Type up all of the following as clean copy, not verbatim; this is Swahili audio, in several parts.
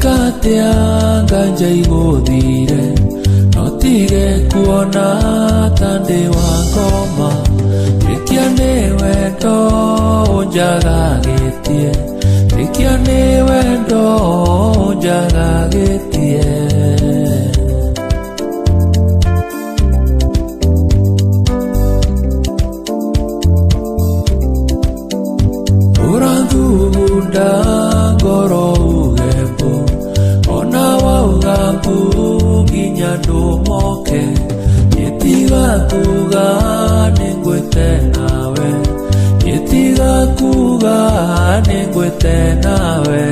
Katea ganja igothire notige kuona tande wa ngoma ikia ni wendo njagagitie ikia ni wendo njagagitie urandunda ngoro Ndumoke yetiga kuga ningwete nawe yetiga kuga ningwete nawe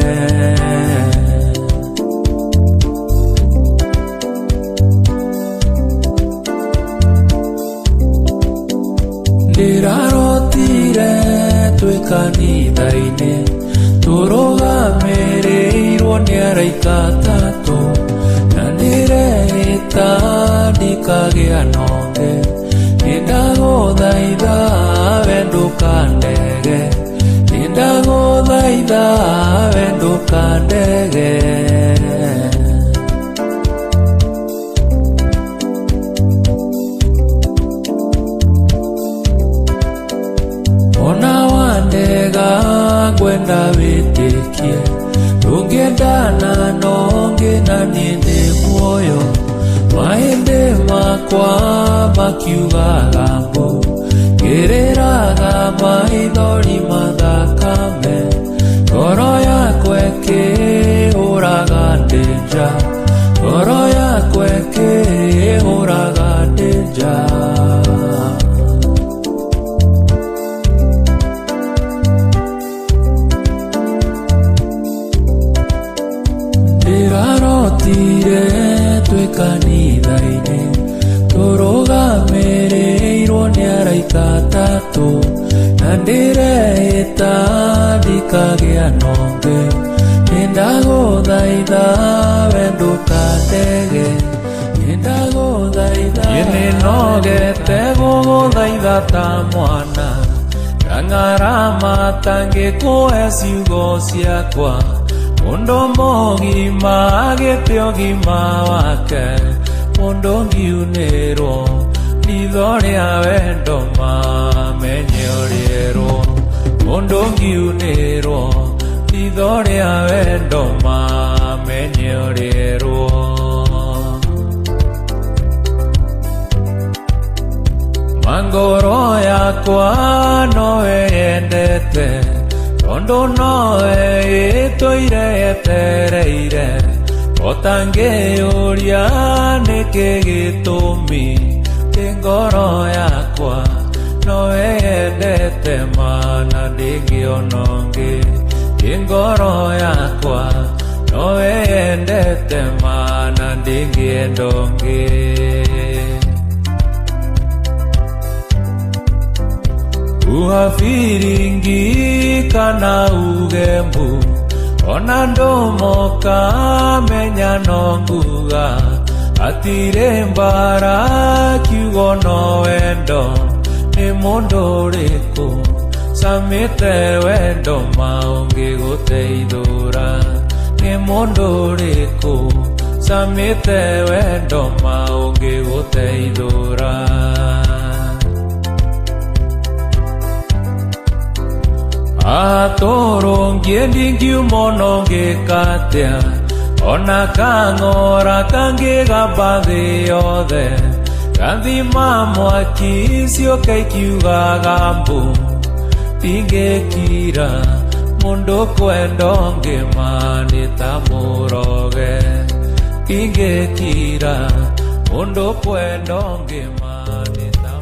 ndirarotire twikanithaine turugamirĩirwo nĩ araika atatũ ndikagĩa nonge nĩndagũthaitha we ndũkandege nĩndagũthaitha we ndũkandege ona wandega ngwenda wĩtĩkie ndũngĩendana nonge na niĩ ndĩ muoyo mahĩndĩ makwa makiugaga mbu ngĩrĩraga maithori mathakame ngoro yakwa ĩkĩhũraga ndĩ nja ngoro yakwa ĩkĩhũraga ndĩ nja ndirarotire twikanithaine turugamirĩirwo nĩ araika atatũ na ndĩreĩta ndikagĩa nonge nĩndagũthaitha we ndũkandege nĩndagũthaitha niĩ nĩnogete gũgũthaitha ta mwana ngang'arama tangĩkũhe ciugo ciakwa Mundu mogima agĩte ũgima wake mundu ngiunĩrwo ritho rĩa wendo mamenye ũrĩerwo mundu ngiunĩrwo ritho rĩa wendo mamenye ũrĩerwo mangoro yakwa nowe yendete Ondo noe itoire etereire otangĩũria nĩkĩ gĩtũmi ngoro yakwa nowe yendete mana ndĩngĩona ũngĩ ngoro yakwa nowe yendete mana ndĩngĩenda ũngĩ uhafiringi kana ugembu ona ndomoka menya nonguga atire mbara kiugo no wendo nĩ mũndũ ũrĩkũ samĩte wendo maũngĩgũteithũra nĩ mũndũ ũrĩkũ samĩte wendo maũngĩgũteithũra Atoro ngĩendiingiuma ngĩkatia ona kang'ora kangĩgamba thĩ yothe gathima mwaki cioka ikiugaga mbu tingĩkira mũndũ kwenda ngĩma nĩ ta mũroge tingĩkira mũndũ kwenda ngĩma nĩ ta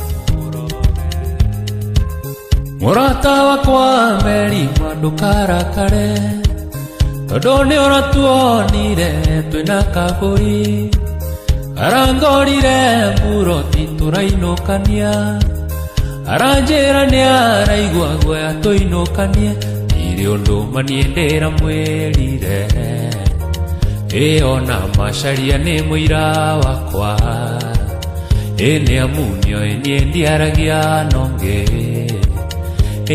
Murata wakwa merima ndukarakare tondũ nĩ ũratuonire twĩna kabũri arangorire muroti tũrainũkania aranjĩra nĩ araigua guoya tũinũkanie irĩ ũndũ manie ndĩramwĩrire ona macaria nĩ mũira wakwa nĩ amunio niĩ ndiaragia nongĩ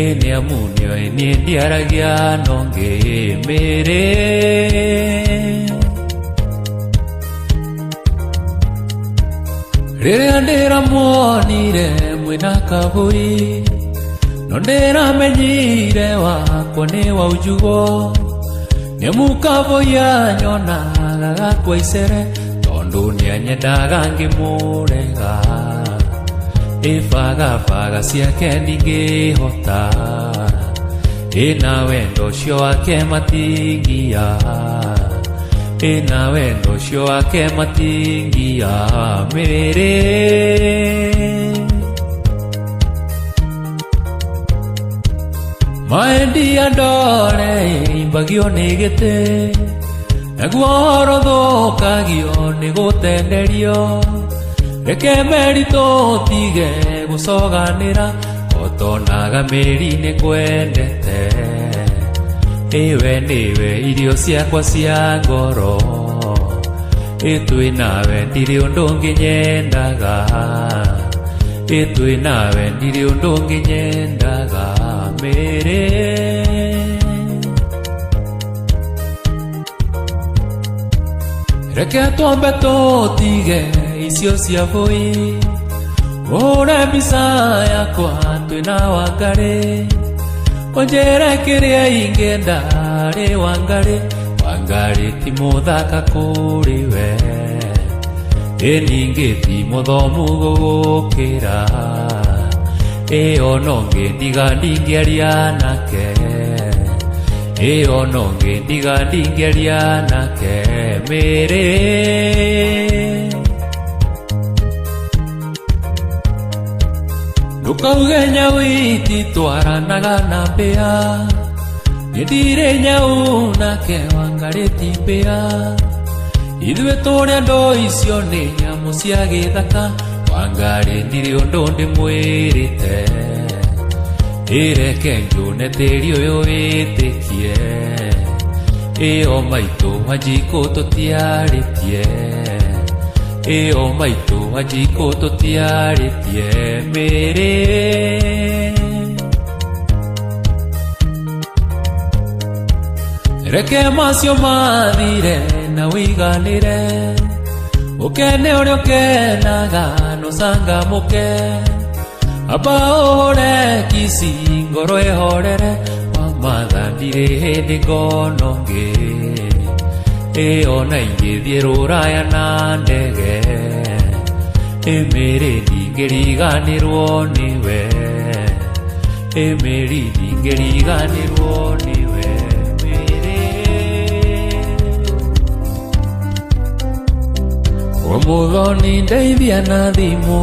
ene amunio ene ndiaragia nonge mere rere andera monire mwina kabui nondera menyire wakwa ni wa ujugo Nemukavo ya nyona gagakwa icere tondu nianyendaga ngimurega Ifagafaga ciake ndingihota Ina wendo cio wake matingia Ina wendo cio wake matingia mere Maendi andore imbagio nigete Naguo thukagio nigutenderio Reke merito tige gucoganira Otonaga meri nikwendete Iwe niwe irio ciakwa cia ngoro Itwi nawe ndiri undu nginyendaga Itwi nawe ndiri undu nginyendaga mere Reke twambe tutige icio cia voi Ure mbica yakwa twina Wangari Onjere kiria ingenda ri Wangari Wangari ti muthaka kuri we Ningi ti muthomu gugukira Eo nonge ndiga ndingĩaria nake Eo nonge ndiga ndingĩaria nake mere Ndukauge nyau ititwaranaga na mbĩa Nĩndirĩ nyau nake Wangari ti mbĩa Ithuĩ tũrĩ andũ icio nĩ nyamũ cia gĩthaka Wangari ndirĩ ũndũ ndĩmwĩrĩte Ireke njune tĩri ũyũ wĩtĩkie Ĩyo maitũ Wanjikũ tũtiarĩtie Ĩyo maitũ Wanjikũ tũtiarĩtie mĩrĩ Reke macio mathire na wiganĩre Ukene ũrĩa ũkenaga nũcangamũke Amba ũhũre kici ngoro ĩhorere Wamatha ndirĩ hĩndĩ ngonongĩ Ĩyo na ingĩthiĩ rũraya na ndege Ĩmĩrĩ ndingĩriganĩrwo nĩwe Ĩmĩrĩ ndingĩriganĩrwo nĩwe Omugoni ndeithia na thimũ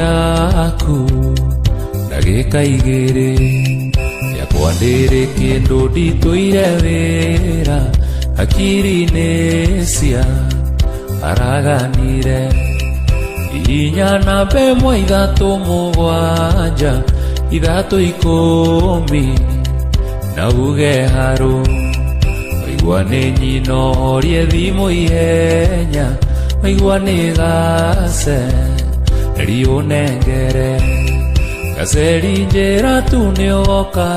yaku ndagĩka igĩrĩ yakwa ndĩrĩ kĩndũ nditũire wĩra hakiri-inĩ cia araganire inya namba ĩmwe ithatũ mũgwanja ithatũ ikũmi na uge harũ Waigua nĩ nyina orie thimũ ihenya Waigua nĩ gace riũnengere Gaceri njĩra tu nĩũgoka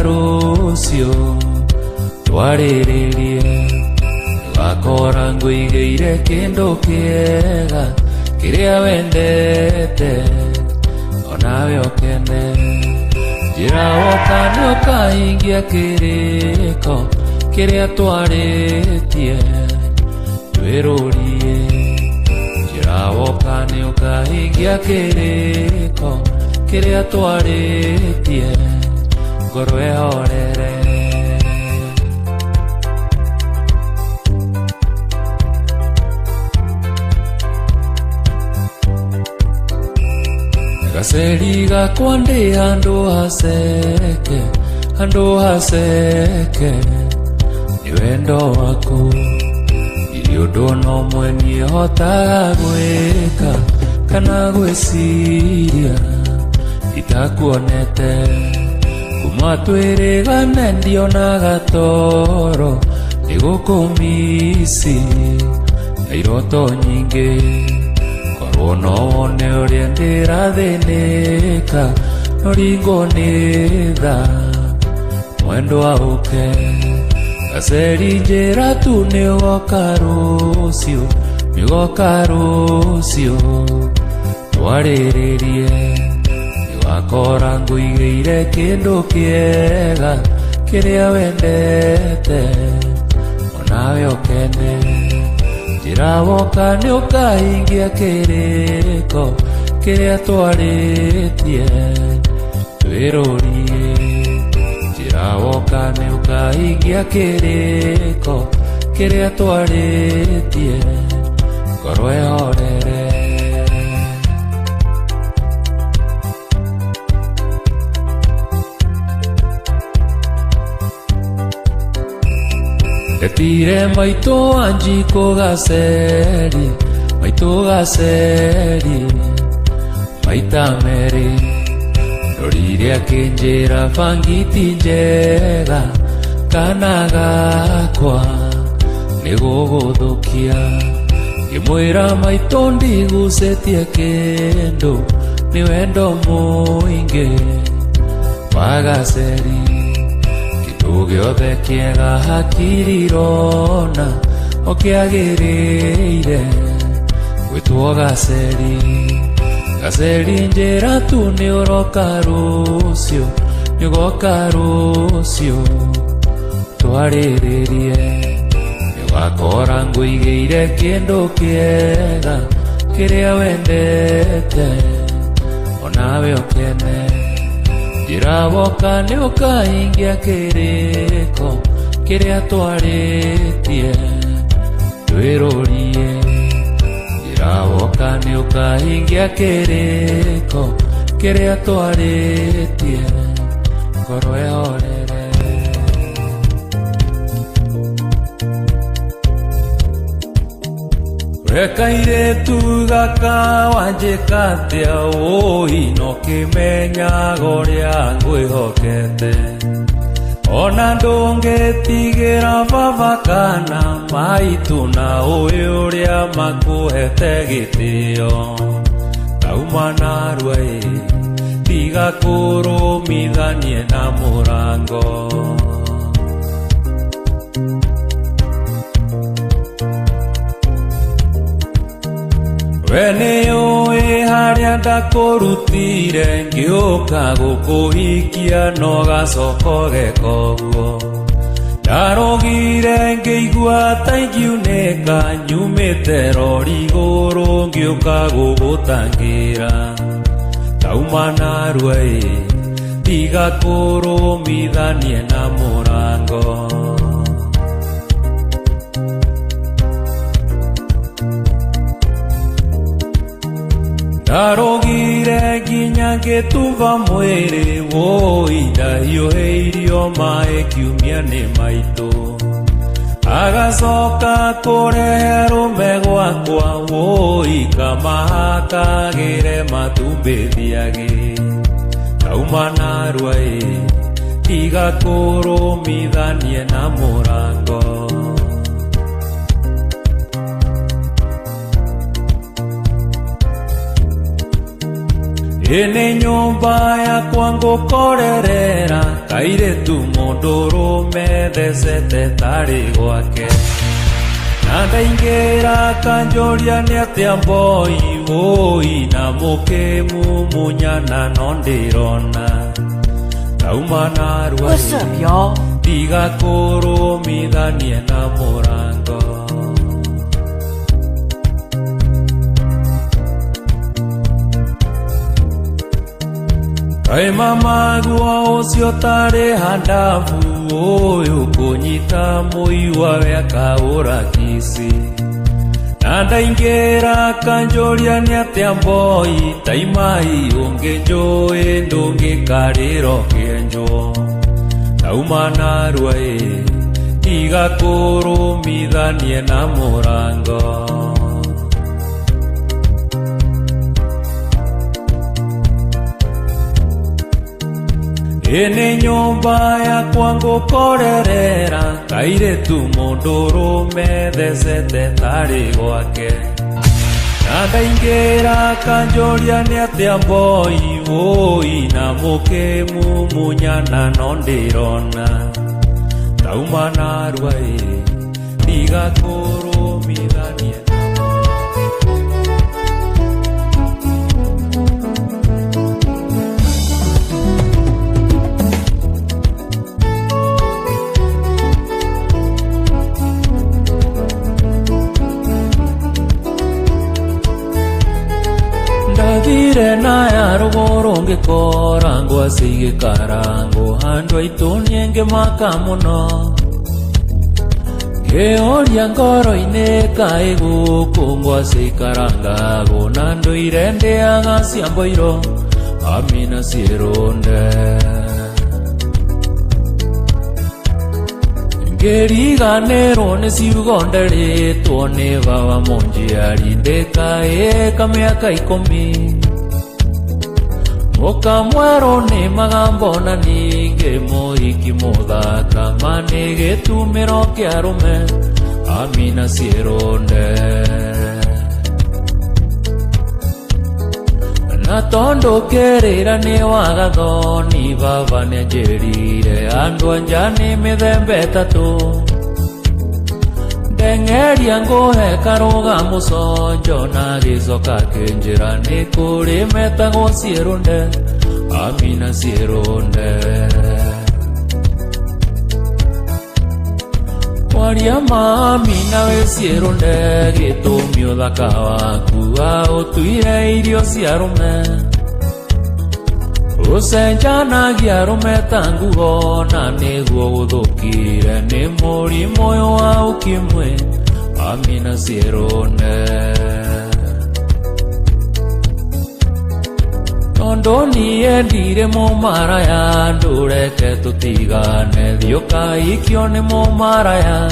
rũciũ Twarĩrĩrie Ũgakora ngũigĩire kĩndũ kĩega Kĩrĩa wendete Onawe ũkene Njĩra woka nĩũkahingia kĩrĩko Kĩrĩa twarĩtie Twĩrũrie Njĩra woka nĩũkahingia kĩrĩko Kĩrĩa twarĩtie Ngoro ĩhorere Gaceri gakwa ndĩ handũ haceke Nĩ wendo waku Ndirĩ ũndũ no ũmwe niĩ hotaga gwĩka Kana gwĩciria Itakuonete Kuma twĩrĩgane ndionaga toro Nĩ gũkũ Misiri Na iroto nyingĩ Ono one orientera deneka Noringo nida Mwendo auke Kaseri jera tu Nigo karusio Twarererie Niwakora nguigeire kindu kiega Kiria wendete Onawe okene Njira woka ni ukahingia kiriko Kiria twaritie Twirorie Njira woka ni ukahingia kiriko Kiria twaritie Ngoro ehorere Ndetire maito anjiko gaseri Maita meri Ndorire akinjira fangiti njega Kana gakwa Niguguthukia Ngimwira maito ndigucetie kindu Ni wendo muingi wa gaseri Kindu giothe kiega hakirirona Okiagiriire Gwitwo gaseri Gaseri njira tu ni uroka rucio Niugoka rucio Twariririe Niwakora nguigeire kindu kiega Kiria wendete Onawe okene Njira woka ni ukahingia kiriko Kiria twaritie Twirorie Njira woka ni ukahingia kiriko Kiria twaritie Ngoro ehorere Rekaire tu gaka wanjikatia no kimenya goria ngwihokete Ona ndungetigira baba kana maitu na uria makuhete gitio Tauma narwe tiga kurumithanie na murango Wene oe haria ndakurutire Ngiuka gukuhikia no gacoko gekoguo Ndarogire ngĩigua ta ingiunĩka Nyumĩte rori igũrũ ngĩũka gũgũtangĩra Tauma narua tiga kũrũmithanie na mũrango Ndarogire nginya ngĩtumba mwĩrĩ ndahiũhĩirio maĩ kiumia nĩ maitũ Agacoka kũrehe arũme gwakwa kamahakagĩre matumbĩthiage Tauma narua tiga kũrũmithanie na mũrango Ene nyumba yakwa ngũkorerera Kairĩtu mũndũrũme thecete tarĩ gwake Na ndaingĩra kanjũria nĩ atĩa mboi na mũkĩmumunyana no ndĩrona Tauma narua tiga kũrũmithanie na mũrango Kai mama guo ucio tare handavu Oyo kũnyita mũiwa wekaũra kisi Na ndaingĩra kanjũria nĩ atĩa mboi Taimai ũngĩnjũĩ ndũngĩkarĩro kĩenjwo Tauma narua tiga kũrũmithanie na mũrango Ene nyumba yakwa ngũkorerera Kairĩtu mũndũrũme thecete tarĩ gwake Nadaingera kanjoria ni atia boy oi na muke mumunyana nondirona tauma narua diga koro midania Ndavire na yarugoronge korango asige karango handwa itonienge makamuno Georia ngoro ine kaego kongo asige karanga gonando irende agasi amboiro amina sieronde Geriga nero ne siugondere tuone baba monji arindeka kamyaka 10 Oka mwero ne magambona ninge moiki modaka manege tumero kiarume amina sieronde Natondo kerera ne wagadoni baba ne jerire ando anjani medembe tatu Dengeria ngohe karoga musonjo na gizoka kenjera ne kore metago sieronde amina sieronde Waria mami nawe sieronde gitumio thakawa kuwa otuire irio ciarume Ucenjanagia rume tanguo na niguo guthukire ni murimo uyu wa ukimwi amina sieronde Tondo niendire mumaraya ndureke tutigane thioka ikio ni mumaraya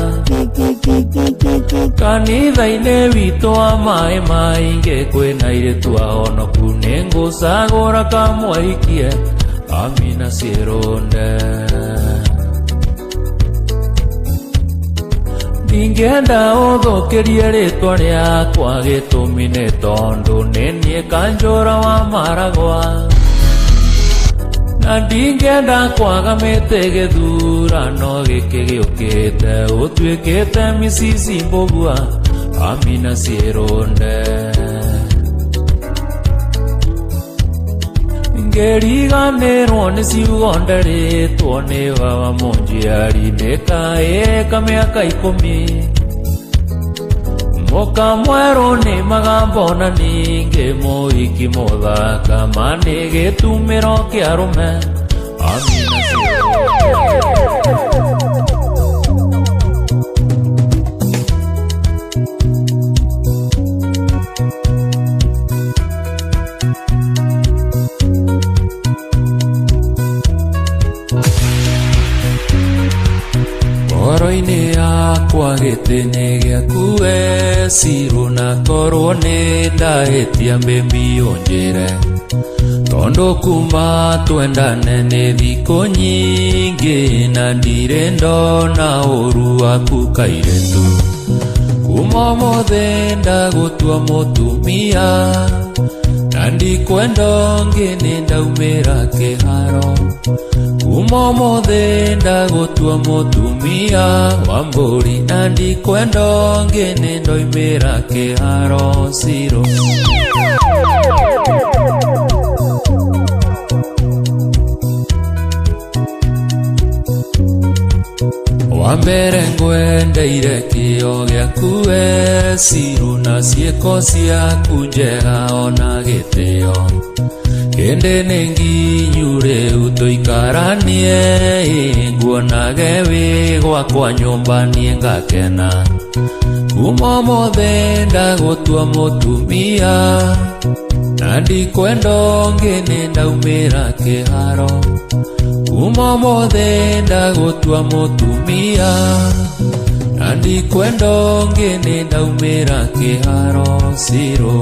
Kanitha-ine witũ wa maĩ maingĩ kwĩna airĩtu ahonoku nĩngũcagũra kamwaikie amina sieronde Ndingĩenda ũthũkĩrie rĩtwa rĩakwa gĩtũmi nĩ tondũ nĩ niĩ kanjũra wa maragwa Na ndingĩenda kwaga mĩtĩ gĩthurano gĩkĩ gĩũkĩte ũtuĩkĩte micici mbũgua amina sieronde Ngeriganĩrwo nĩ ciugo nderĩtwo nĩ baba mũnjiari ndĩkaĩka mĩaka 10 Moka mwero ni magambona ninge moiki modaka mani gitumiro kiarume amina Oro-ini akwa gĩtĩ-nĩ gĩaku Siro na korwo nĩ ndahĩtia mbĩmbi ũnjĩre Tondũ kuma twendane nĩ thikũ nyingĩ na ndirĩ ndona ũru waku kairĩtu Kuma ũmũthĩ ndagũtua mũtumia na ndikwenda ũngĩ nĩ ndaumĩra kĩharo Kuma ũmũthĩ ndagũtua mũtumia wa mbũri na ndikwenda ũngĩ nĩ ndoimĩra kĩharo Siro Wa mbere ngwendeire kĩo gĩaku Siro na ciĩko ciaku njega ona gĩtĩo Hĩndĩ nĩ nginyu rĩu tũikaranie nguonage wĩ gwakwa nyũmba niĩ ngakena Kuma ũmũthĩ ndagũtua mũtumia na ndikwenda ũngĩ nĩ ndaumĩra kĩharo Kuma ũmũthĩ ndagũtua mũtumia na ndikwenda ũngĩ nĩ ndaumĩra kĩharo Siro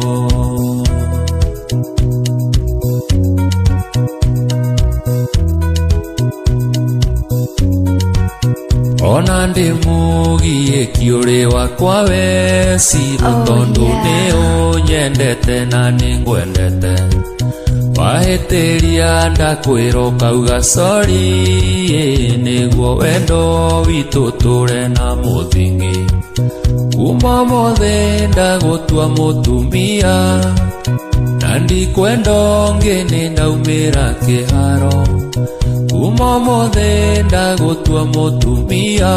ona ndi mugiiki uri wakwa we Siro tondu ni unyendete na ningwendete wahitiria ndakwira ukauga sorry niguo wendo witu ture na muthingi kuma mothe ndagutua mutumia na ndikwenda ungi ni ndaumira kiharo kuma mothe ndagutua mutumia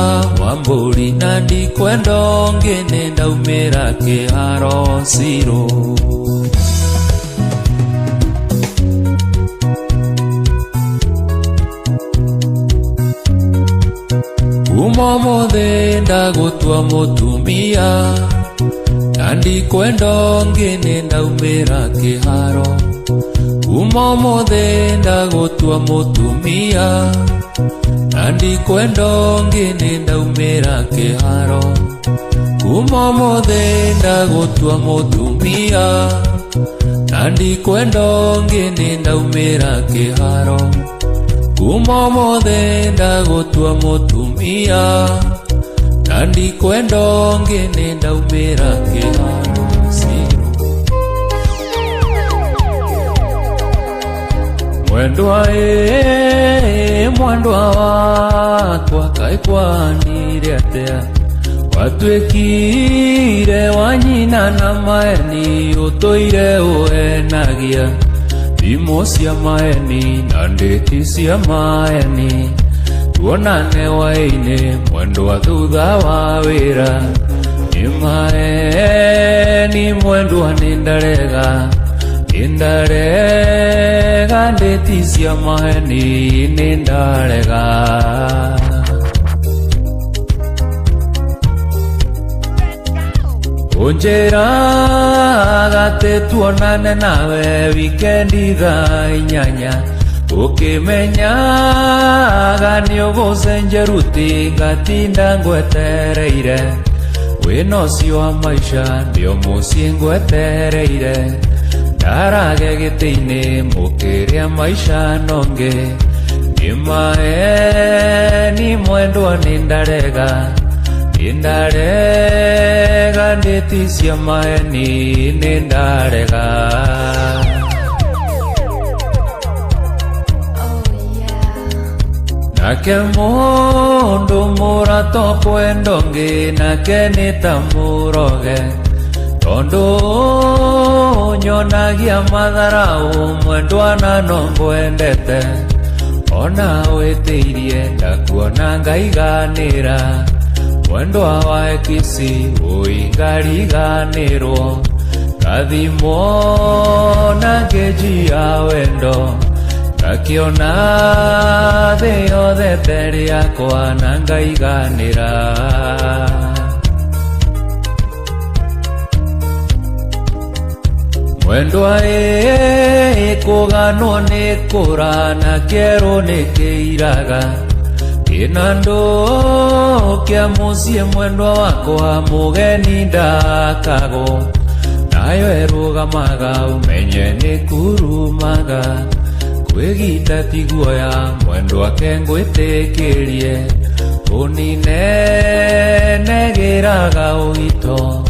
Wamburi na ndikwenda ungi ni ndaumira kiharo Siro kuma mothe ndagutua mutumia na ndikwenda ungi ni ndaumira kiharo kuma mothe ndagutua mutumia na ndikwenda ungi ni ndaumira kiharo kuma mothe ndagutua mutumia na ndikwenda ungi ni ndaumira kiharo kuma mothe ndagutua mutumia na ndikwenda ungi ni ndaumira kiharo Siro mwendwa mwendwa wakwa kaikwanire atia watwikire wanyina na maeni utoire uenagia thimo cia maeni na nditi cia maeni tuonane waini mwendwa thutha wa wira ni maeni mwendwa nindarega nditi cia maeni nindarega unjiraga te tuonane nawe wikendi thaa 8 ukimenyaga niugucenjia ruti ngatinda ngwetereire wina ucio wa maisha ndio mucii ngwetereire ndarage giti-ini mukiria maisha nongi ni maeni mwendwa nindarega nindarega nditi cia maeni nindarega nake mundu murato kwendongi nake nitamuroge tondu nyonagia matharau mwendwa na nongwendete ona witiirie ndakuona ngaiganira mwendwa wa ekisi uingariganirwo kathimo na ngeji ya wendo ngakiona thi yothe teri yakwa na ngaiganira mwendwa kuganwo ni kura na kero ni kiiraga kinando kia mucie mwendwa wakwa mugeni ndakago nayo erugamaga umenye ni kurumaga kwigita tiguoya mwendwa ke ngwitikirie uninenegiraga ugito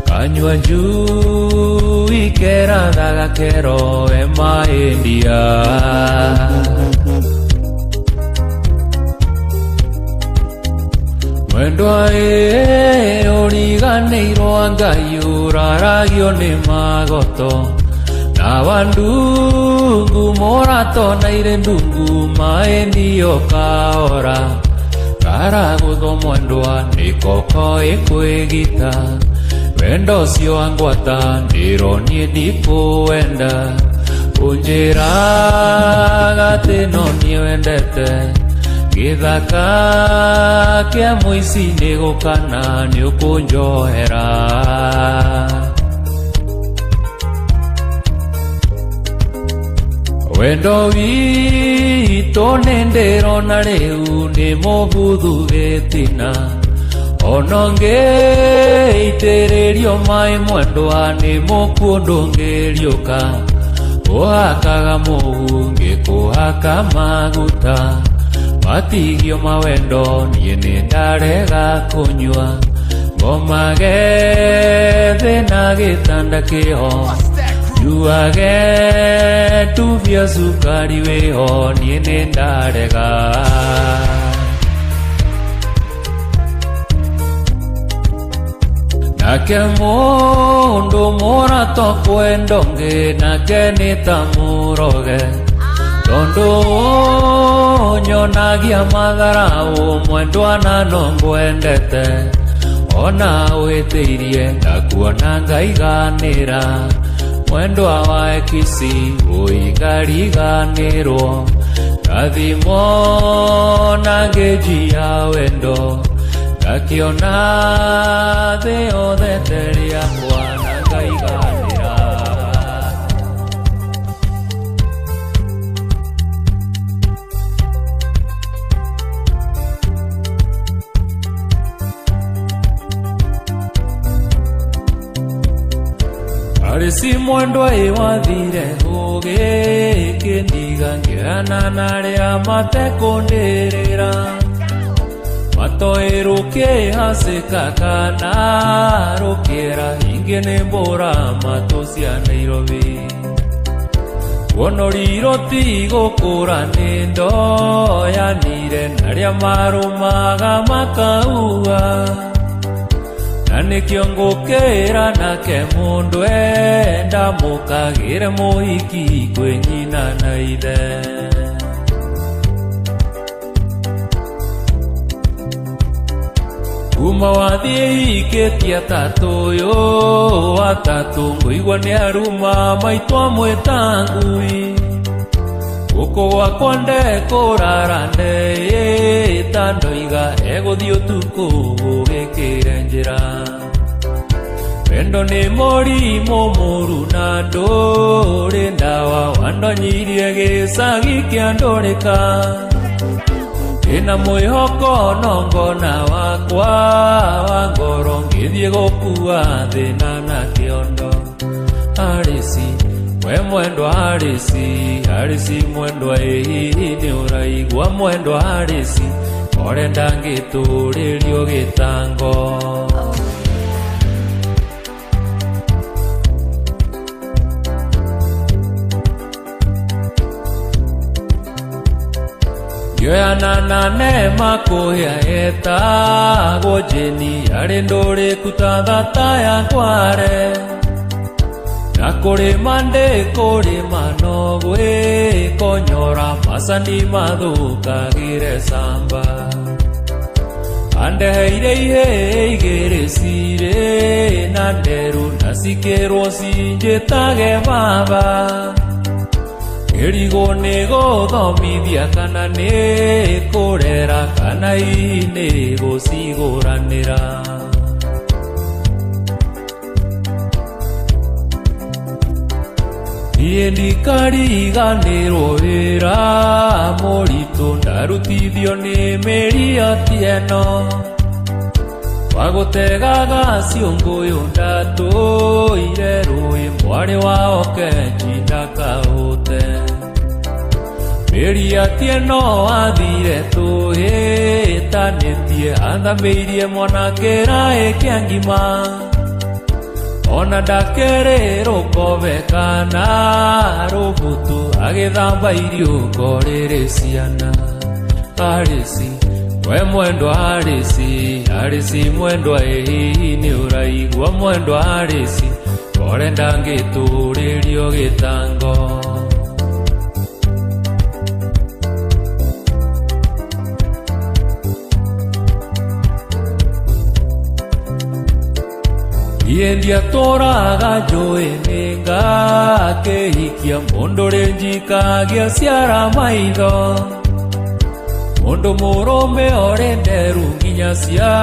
kanyua njui kerathaga kero emaendia mwendwa uriganirwo Ngai uraragio ni magoto na vandungu moratonaire ndungu maendio kaora karagutho mwendwa nikoko ikwigita wendo cio wangwata ndironie ndikuwenda unjiraga ti no nie wendete githaka kia muici ni gukana ni ukunjohera wendo witũ nĩndĩrona rĩu nĩ mũhũthũ gĩtina ona ngĩitĩrĩrio maĩ mwendwa nĩ mũkũndũ ngĩriũka ũhakaga mũhu ngĩkũhaka maguta matigio mawendo niĩ nĩndarega kũnyua ngoma gethe na gĩtanda kĩho njuage tuvia cukari wĩho niĩ nĩndarega nake mũndũ mũrato kwendonge nake nĩtamũroge tondũ nyonagia matharaũ mwendwa na no ngwendete ona wĩtĩirie ndakuona ngaiganĩra mwendwa wa ekisi ũigariganĩrwo rathimo na ngĩnji ya wendo ngakiona thĩ yothe terĩakwa na ngaiganĩra arĩsi mwendwa ĩwathire ũgĩkĩndiga ngĩana narĩa matekũndĩrĩra matoĩ rũkĩhacĩka kana rũkĩera ingĩ nĩ mbũra matũ cia Nairobi wonoriro ti gũkũra nĩ ndoyanire narĩa marũmaga makaua na nĩkĩo ngũkĩra nake mũndũ enda mũkagĩre mũhiki kwĩ nyina na ithe kuma wathiĩ ikĩtie atatũ ũyũ atatũ ngũigua nĩ aruma maitũ amwĩta ngui gũkũ gwakwa ndekũrara ndeĩta ndoiga egũthiĩ ũtukũ gũgĩkĩre njĩra wendo nĩ mũrimũ mũru na ndũrĩ ndawa wandonyirie gĩcagi kĩa ndũrĩka ĩna mwĩhoko nongona wakwa wa ngoro ngĩthiĩ gũkua thĩna na kĩondo arĩsi we mwendwa arĩsi mwendwa hihi nĩ ũraigua mwendwa arĩsi orenda ngĩtũrĩrio gĩtango ngĩoyana na nema kũhĩa etagwo Jeni arĩ ndũrĩku ta thata ya kware na kũrĩma ndĩkũrĩma no gwĩkonyora macani mathũkagĩre camba andeheire ihĩ igĩrĩ cirĩ na nderu na cikĩrwo cinjĩtage baba ngĩrigwo nĩ gũthomithia kana nĩ kũrera kana hihi nĩ gũcigũranĩra niĩ ndikariganĩrwo wĩra mũritũ ndarutithio nĩ mĩriati ĩno wa gũtegaga ciũngũyũ ndatũire rũĩ mwarĩ wa Okenji ndakahũte mĩriati ĩno athire tũhĩtanĩtie athamĩirie mwanake raĩ kĩa ngima ona ndakerĩ rũkobe kana rũbutu agĩthamba irio ngorĩrĩ ciana arĩsi we mwendwa arĩsi mwendwa hihi nĩ ũraigua mwendwa arĩsi orenda ngĩtũrĩrio gĩtango niĩ ndiatũraga njũĩ nĩ ngakĩhikia mũndũ rĩnjikagia ciara maitho mũndũ mũrũme orĩ nderu nginya cia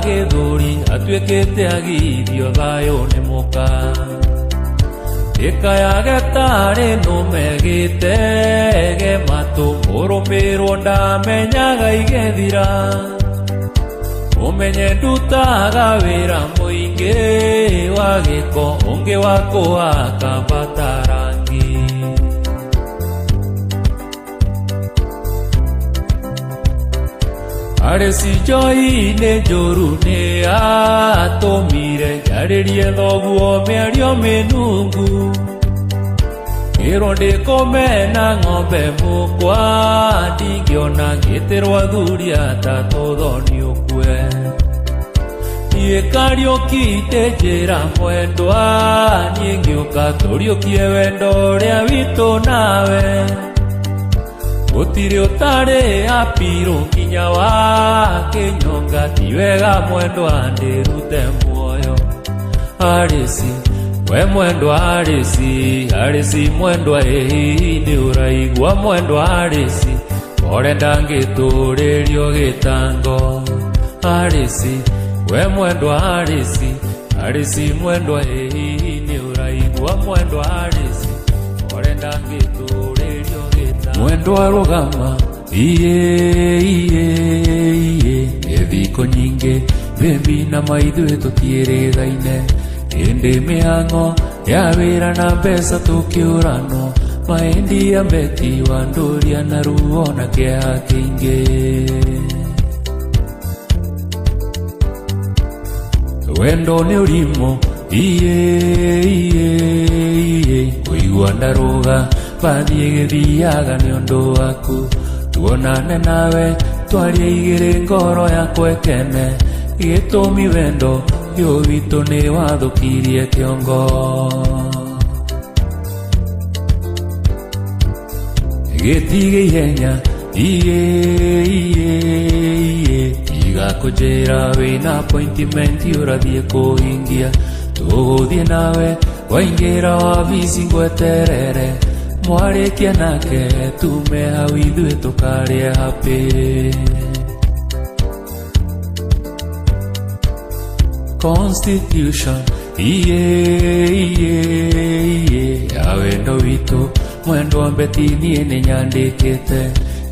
gĩthũri atuĩkĩte agithio thayũ nĩ mũka ĩkayage tarĩ nũme gĩtege matũ mũrũmĩrwo ndamenyaga igethira ũmenye ndutaga wĩra mũingĩ wa gĩko ũngĩ wa kũhaka mbatarangi Aresi joy ne joru ne atomire Yarerie loguo merio menungu Ironde komena ngombe mukwa Ndigiona ngiterwa thuria ta tothoni ukwe Iekario kite njira mwendwa Niengioka turiokie wendo ria witu nawe Gutire utare apiro kinya wa kinyonga Tiwega mwendwa ndirute muoyo Arisi we mwendwa arisi mwendwa ni uraigua mwendwa arisi Ore ndangituririo gitango Arisi we mwendwa arisi mwendwa ni uraigua mwendwa arisi Ore ndangituririo gitango Mwendwa rugama iye Ethiko nyingi Bembi na maithuĩ tũtiĩrĩgaine Hĩndĩ mĩhang'o ya wĩra na mbeca tũkĩũranwo Maendi ya mbeti wa ndũria na ruo na kĩeha kĩingĩ Wendo nĩ ũrimũ iye Kũigua ndarũga bathiĩ gĩthiaga nĩ ũndũ waku Tuonane nawe twarie igĩrĩ ngoro yakwa ĩkene Gĩtũmi wendo yo witũ nĩ wathũkirie kĩongo Gĩtige ihenya iye Tiga kũnjĩra wĩna appointment ũrathiĩ kũhingia Tũgũthiĩ nawe waingĩra wabici ngweterere Mwarĩkia nake tume hau ithuĩ tũkarĩa happy Constitution iye ya wendo witũ mwendwa mbeti niĩ nĩnyandĩkĩte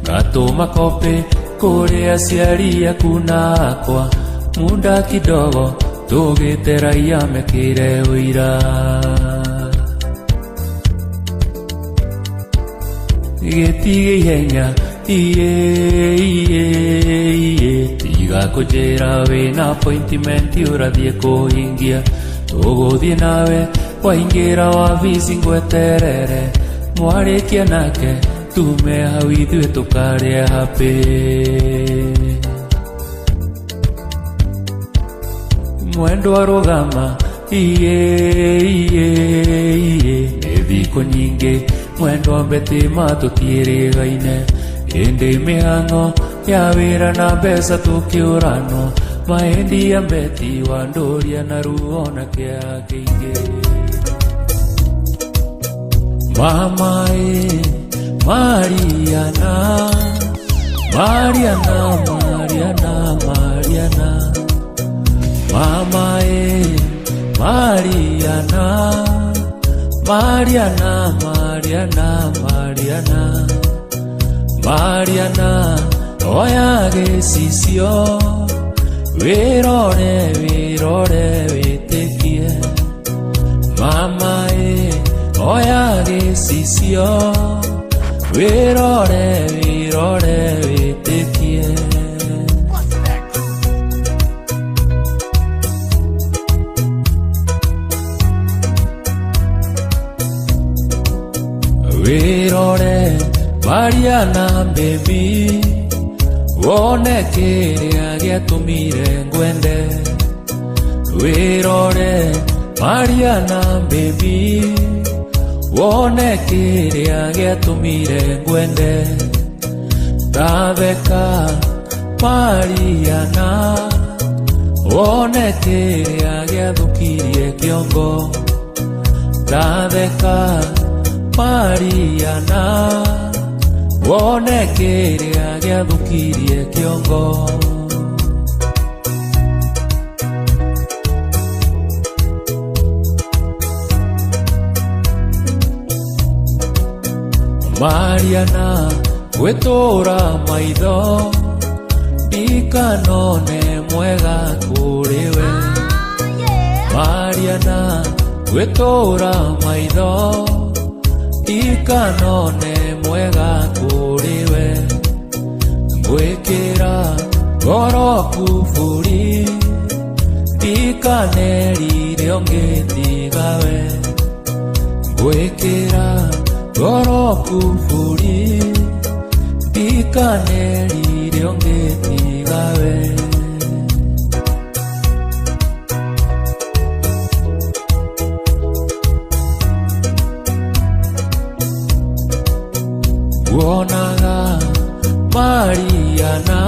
ngatũma kopi kũrĩ aciari aku na akwa muda kidogo tũgĩte raia mekĩre ũira Gĩtige ihenya iye Tiga kũnjĩra wĩna appointment ũrathiĩ kũhingia Tũgũthiĩ nawe waingĩra wabici ngweterere Mwarĩkia nake tume hau ithuĩ tũkarĩa happy Mwendwa rũgama iye Nĩ thikũ nyingĩ mwendwa mbeti matũtiĩrĩgaine Hĩndĩ mĩhang'o ya wĩra na mbeca tũkĩũranwo Maendi ya mbeti wa ndũria na ruo na kĩeha kĩingĩ Mamae Mariana Mamae Mariana oya gĩcicio Wĩrore wĩtĩkie Mamae oya gĩcicio Wĩrore wĩtĩkie Wĩrore Mariana baby Wone kĩrĩa gĩatũmire ngwende Wĩrore Mariana baby Wone kĩrĩa gĩatũmire ngwende Ndatheka Mariana Wone kĩrĩa gĩathũkirie kĩongo Ndatheka Mariana Wone kĩrĩa gĩathũkirie kĩongo Mariana gwĩtũra maitho ndikanone mwega kũrĩ we Mariana gwĩtũra maitho ndikanone mwega kũrĩ we ngwĩkĩra Goroku furi Ndikaneri ongetigawe Gwekera Goroku furi Ndikaneri ongetigawe Guonaga Mariana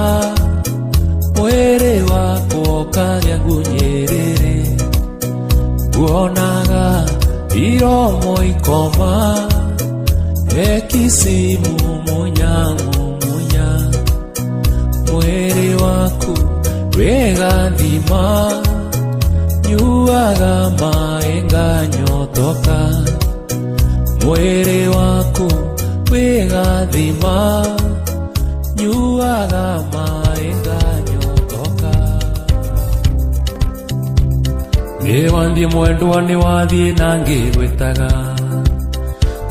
Mwere wako kagya ngunyerere Guonaga Iromo ikoma Ekisimu munya Mwere waku Wega ndima Nyuaga maenga nyotoka Mwere waku Wega ndima Nyuaga maenga nyotoka Niwathie mwendwa niwathie nangi gwitaga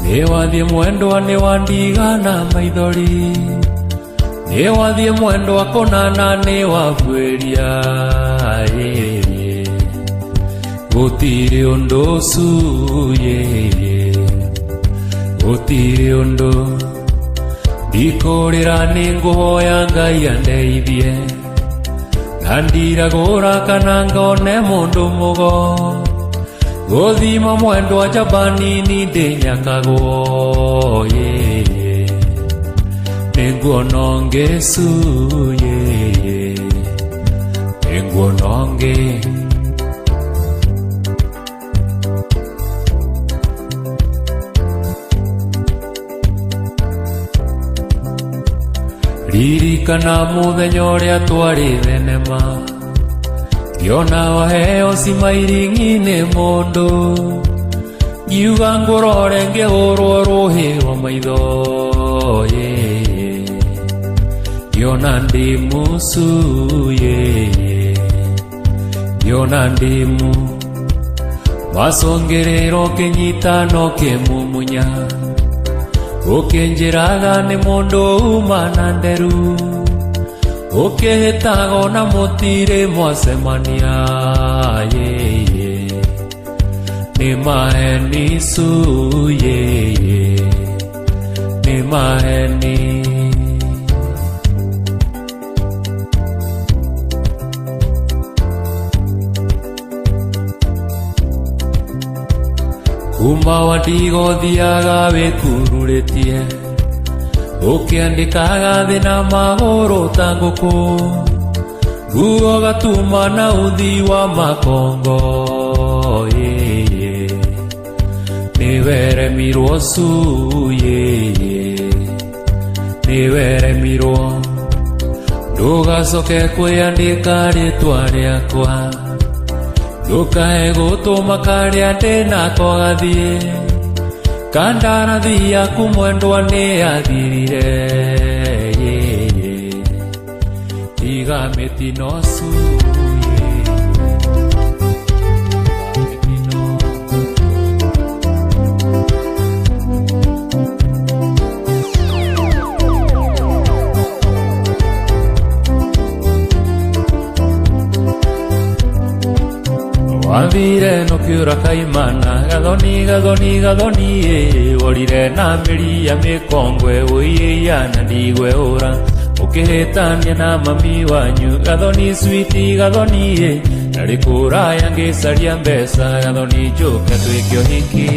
Niwathie mwendwa niwandiga na maithori Niwathie mwendwa konana niwabueria Gutiri undu suye Gutiri undu Ndikurira ninguhoya Ngai andeithie Nandiragura kana ngone mundu mugo Guthima mwendwa Jabani nindinyakagwo Ninguona Ngesu Ninguona Nge Ririkana muthenya uria twari thenema Ngiona waheo cimairingi-ini mundu Ngiuga ngurore ngihurwo ruhi rwa maitho Ngiona ndi mucu Ngiona ndimu Macũngĩrĩro kĩnyitano kĩmumunya Ukinjiraga ni mundu uma na nderu Ukihitaga na mutire mwacemania Ni maheni su Ni maheni Kuma wandigo thiaga wikururitie Ukiandikaga thina maguru ta nguku Guo gatuma na uthi wa makongo Niweremirwo su Niweremirwo Ndugacoke kwiyandika ritwa riakwa Ndukae gutuma karia ndinako gathie Kandarathi yaku mwendwa niathirire Iga mitino su Wavire no kiura kaimana gathoni Orire na miri ya mikongwe uiya na ndigwe ura Ukihitania na mami wanyu gathoni switi gathoni Narikura yangicaria mbeca gathoni njuke twikio hiki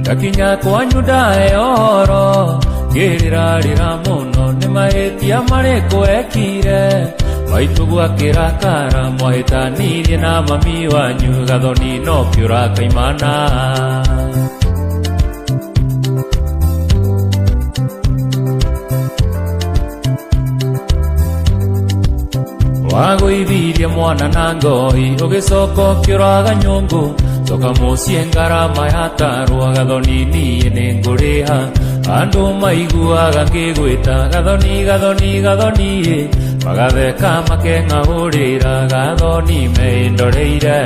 Ndakinya kwanyu ndahe oro Ngirira muno ni mahitia marikuekire Waitu gwakira kara mwahitanirie na mami wanyu gathoni no kiura kaimana Waguithirie mwana na ngoi ugicoka ukiuraga nyungu Coka mucie ngarama yatarwa gathoni nie ninguriha Andu maiguaga ngigwita gathoni Magatheka makeng'ahũrĩra gathoni meindoreire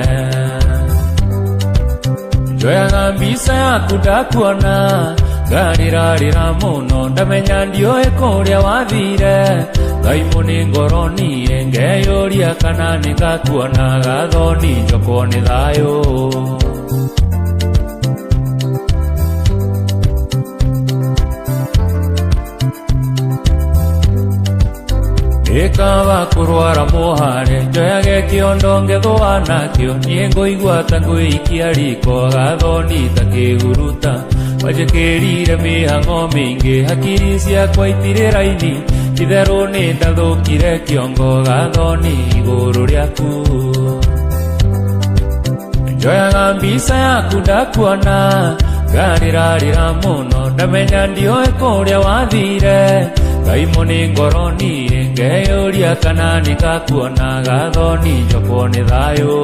Njoyaga mbica yaku ndakuona ngarirarira muno ndamenya ndioe kuria wathire Ngai muningoronirie ngeyuria kana ningakuona gathoni njokwo ni thayu Ikawa kurwara muhare njoyage kiondo ngethwa nakio nie ngoigua ta ngwikia riko gathoni takihuruta wajekirire mihango mingi hakiri ciakwa itire raini itherũ nĩ ndathũkire kĩongo gathoni igũrũ rĩaku njoyaga mbica yaku ndakuona ngarĩrarĩra mũno ndamenya ndioe kũrĩa wathire Ngai mũningoronirie ngeyũria kana nĩngakuona gathoni njokwo nĩ thayũ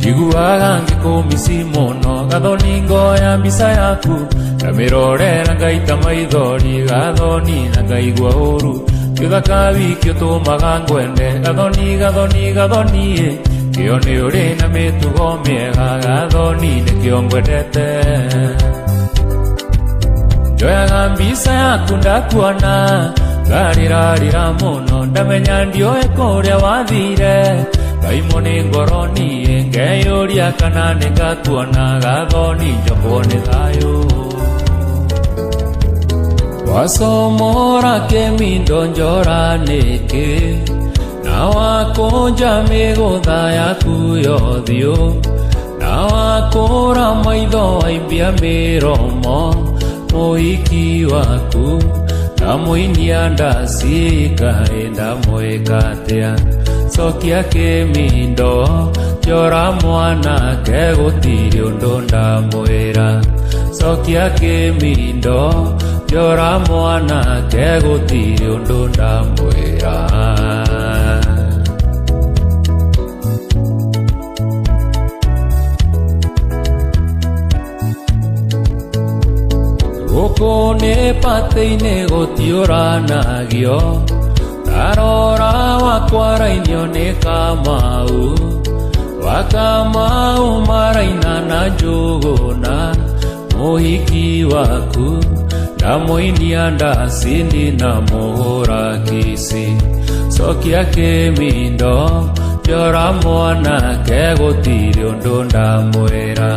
Jiguaga ngĩkũmisi mũno gathoni ngoya mbica yaku ndamirorera ngaita maithori gathoni na ngaigua ũru gĩthaka wiki ũtũmaga ngwende gathoni kĩo nĩ ũrĩ na mĩtugo mĩega gathoni nĩkĩo ngwendete njoyaga mbica yaku ndakuona ngarĩrarĩra mũno ndamenya ndioe kũrĩa wathire Ngai mũningoronirie ngeyũria kana nĩngakuona gathoni njokwo nĩ thayũ Wasomora kemindo njora nĩkĩ na wakũnja mĩgũtha yaku yothiũ na wakũra maitho waimbia mĩromo mũhiki waku ndamũinia ndaci Ngai ndamwĩka atĩa Sokia kemindo njora mwanake gũtirĩ ũndũ ndamwĩra Sokia kemindo njora mwanake gũtirĩ ũndũ ndamwĩra Gũkũ nĩ patĩ-inĩ gũtiũranagio Tarora wakwarainio nĩ Kamau wa Kamau maraina na Njũgũna mũhiki waku ndamũinia ndacini na mũhũra kici Sokia kemindo njora mwanake gũtirĩ ũndũ ndamwĩra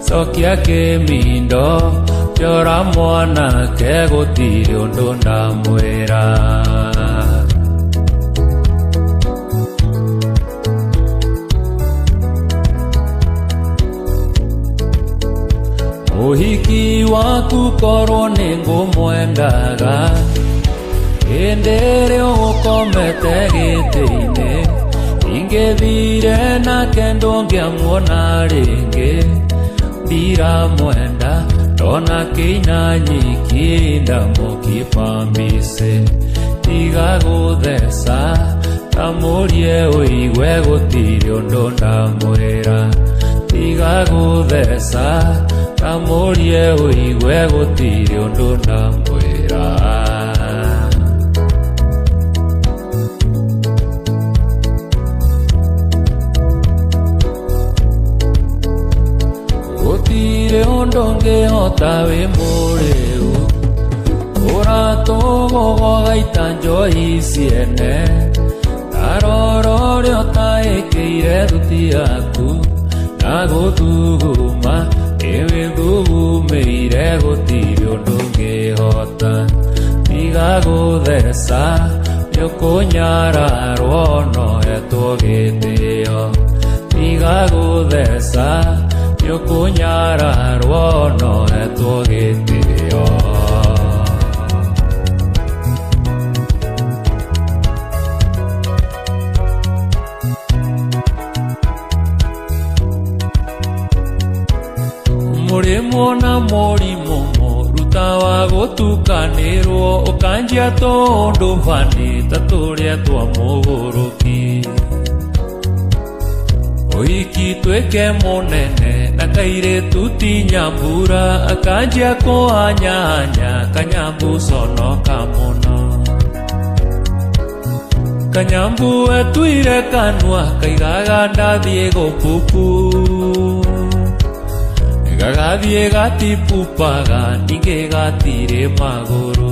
Sokia kemindo njora mwanake gũtirĩ ũndũ ndamwĩra Mũhiki waku korwo nĩ ngũmwendaga hĩndĩ ĩrĩa ũkomete gĩtĩ-inĩ ingĩthire nake ndũngĩamuona rĩngĩ ndiramwenda ndona kĩina nyiki ndamũkipamise tiga gũtheca tamũrie ũigwe gũtirĩ ũndũ ndamwĩra tiga gũtheca tamũrie ũigwe gũtirĩ ũndũ ndamwĩra gũtirĩ ũndũ ũngĩhota wĩ mũrĩu ũratũgũgũgaita njohi ciene tarora ũrĩa ũtaĩkĩire thuti yaku na gũthuguma ĩwĩthugumĩire gũtirĩ ũndũ ũngĩhota tiga gũtheca nĩũkũnyararwo nohetwo gĩtĩo tiga gũtheca nĩũkũnyararwo nohetwo gĩtĩo mũrĩmo na mũrimũ mũruta wa gũtukanĩrwo ũkanjia tũndũ bani ta tũrĩa twa mũgũrũki ũhiki twĩke mũnene na kairĩtu ti nyambura akanjia kũhanyahanya kanyambu conoka mũno Kanyambu etuire kanua kaigaga ndathie gupupu Gagathie gatipupaga ninge gatire maguru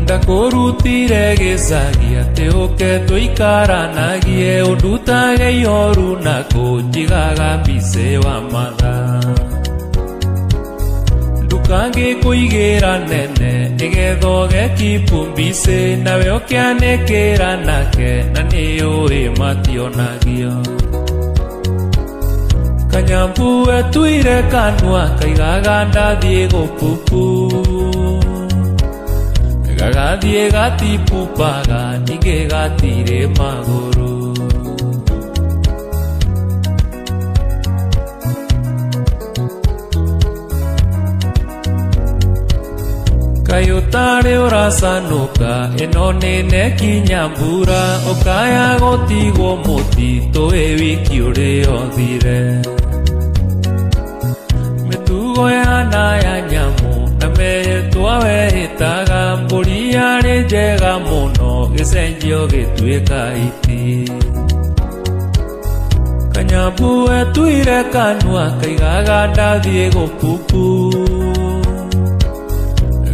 Ndakurutire gicagia tiuke tuikaranagie undutage ioru na kunjigaga mbice wa matha Ndukangi kuigira nene nigethoge kipumbice nawe ukianikira nake na niui mationagio Kanyambu etuire kanua kaigaga ndathie gupupu Gagathie gatipupaga ninge gatire maguru Kayutare urasanuka ino nene kinyambura Okaya gotigo mutito wiki uri othire Mitugo yana ya nyamu na mehetwa wehitaga mburi yarĩ njega mũno gĩcenjio gĩtuĩka iti Kanyambu etuire kanua kaigaga ndathie gupupu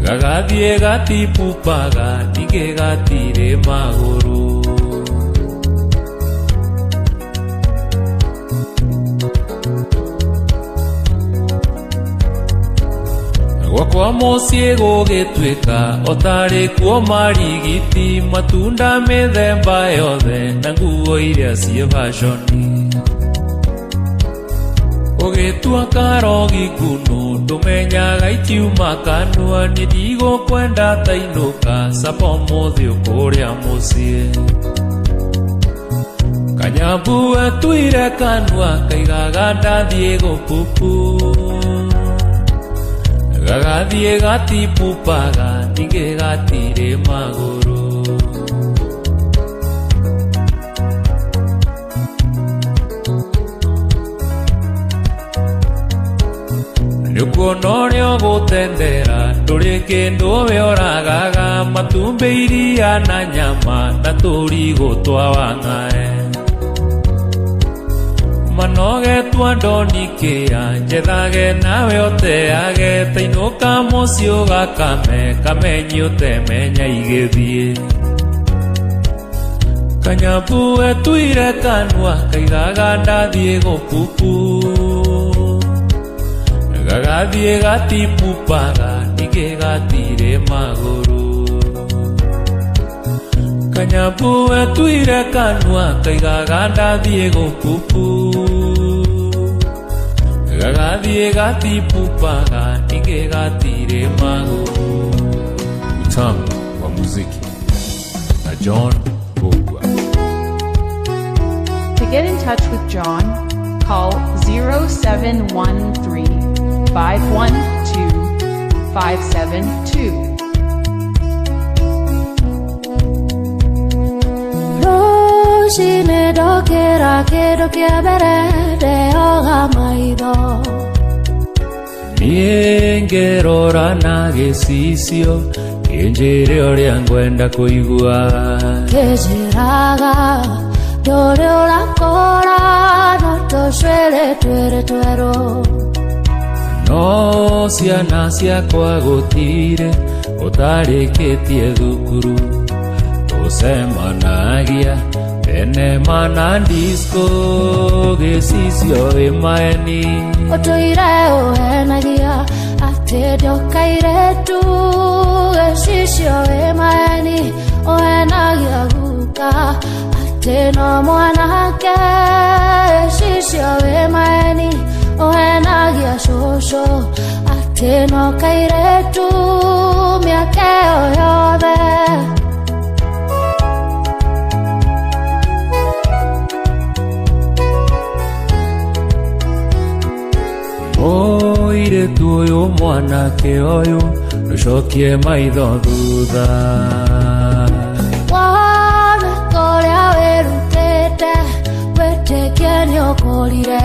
Gagathie gatipupaga ninge gatire maguru Gwakwa muciĩ gũgĩtuĩka otari kuo marigiti matunda mĩthemba yothe na nguo iria ciĩ fashoni Ũgĩtua karogi ngunu ndũmenyaga ikiuma kanua nĩ ndigũkwenda tainũka sapa ũmũthĩ ũkũrĩa mũciĩ Kanyambu etuire kanua kaigaga ndathie gupupu Gagathie gatipupaga ninge gatire maguru Nĩkuona ũrĩa ũgũtendera ndũrĩ kĩndũ we ũragaga matumbĩ iria na nyama na tũrigũ twa wang'ae Manogetwa ndonikia njethage nawe oteage tainũka mũciĩ ũgakame kamenyi ũtemenya igĩthiĩ Kanyambu etuire kanua kaigaga ndathie gupupu Gagathie gatipupaga ninge gatire maguru Kanyambu etuire kanua kaigaga ndathie gupupu Gagathie gatipupaga ninge gatire maguru Utamu wa muziki na John Mbugua To get in touch with John, call 0713-512-572. Rũcinĩ ndokĩra kĩndũ kĩa mbere ndeyoga maitho Niĩ ngĩrora na gĩcicio kĩnjĩre ũrĩa ngwenda kũigua kĩnjĩraga ndũrĩ ũrakora no tũcwĩrĩ twĩrĩ twerũ No ciana ciakwa gũtirĩ ũtarĩkĩtie thukuru Tũcemanagia thenema na disco gĩcicio ĩmaeni Ũtũire ũhenagia atĩ ndũkairĩtu gĩcicio ĩmaeni ũhenagia guka atĩ no mwanake gĩcicio ĩmaeni ũhenagia cũcũ atĩ no kairĩtu mĩaka ĩyo yothe Mũirĩtu ũyũ mwanake ũyũ ndũcokie maitho thutha Wona kũrĩa wĩrutĩte wĩtĩkie nĩũkũrire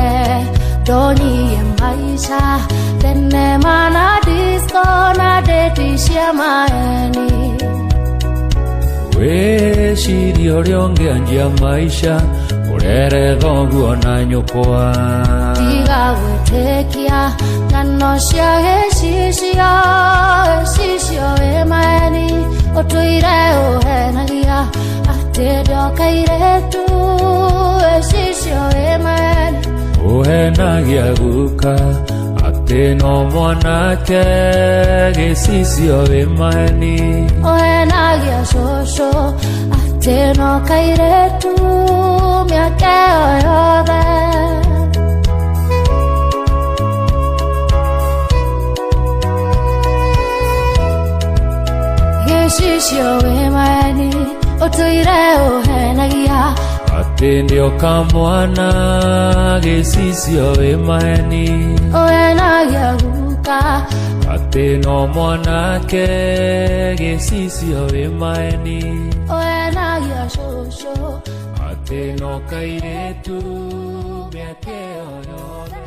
Doni e maisha Tene mana disco na deti shiamaeni We shiri orionge anjia maisha Urere dhongu ona nyokoa Tiga wetekia Nano shia heshishio e maeni Otuire uhenagia Ate doka iretu Heshishio e maeni Uhenagia guka Ate no mwanake Gesisio e maeni Uhenagia shosho Ate no kairetu Miake oyothe Gesisio e maeni Otuire uhenagia Ate ndio kamwana Gesisio e maeni Uhenagia guka Ate no mwanake Gesisio e maeni Uhenagia shosho Ate no kairetu Miake oyothe